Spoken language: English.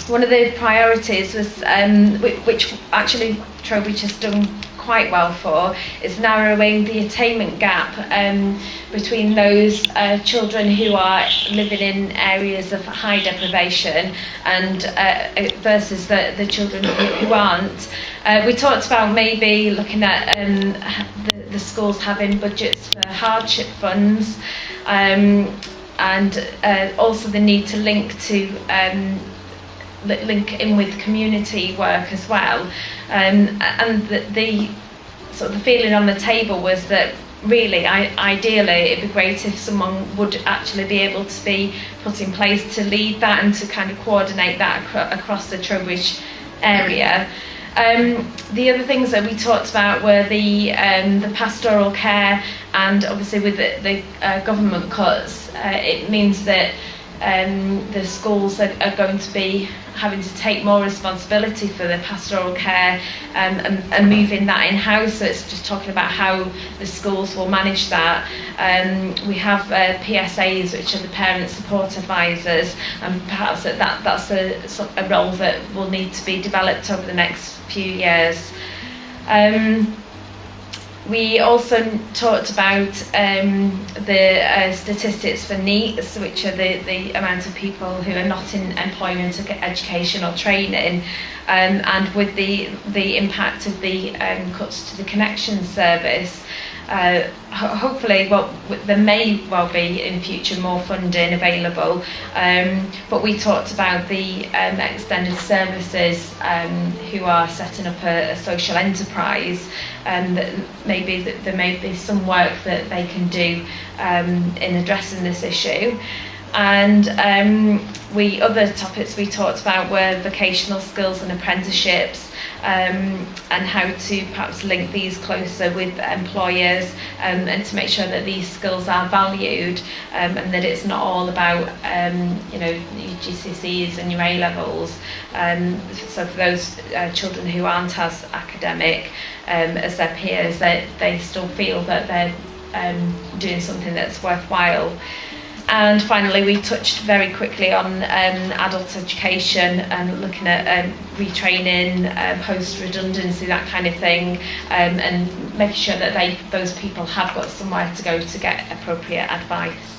one of the priorities was, which actually Trowbridge has done quite well for, is narrowing the attainment gap between those children who are living in areas of high deprivation and versus the children who aren't. We talked about maybe looking at the schools having budgets for hardship funds, and also the need to link in with community work as well, and the sort of the feeling on the table was that really, ideally, it'd be great if someone would actually be able to be put in place to lead that and to kind of coordinate that across the Trowbridge area. The other things that we talked about were the pastoral care, and obviously with the government cuts, it means that the schools are going to be having to take more responsibility for the pastoral care and moving that in-house. So it's just talking about how the schools will manage that. We have PSAs, which are the parent support advisors, and perhaps that's a role that will need to be developed over the next few years. We also talked about the statistics for NEETs, which are the amount of people who are not in employment, education or training, and with the impact of the cuts to the connection service. Hopefully, there may well be in future more funding available, but we talked about the extended services who are setting up a social enterprise, that there may be some work that they can do in addressing this issue. And other topics we talked about were vocational skills and apprenticeships, and how to perhaps link these closer with employers, and to make sure that these skills are valued, and that it's not all about your GCSEs and your A levels. So for those children who aren't as academic as their peers, they still feel that they're doing something that's worthwhile. And finally, we touched very quickly on adult education and looking at retraining, post-redundancy, that kind of thing, and making sure that those people have got somewhere to go to get appropriate advice.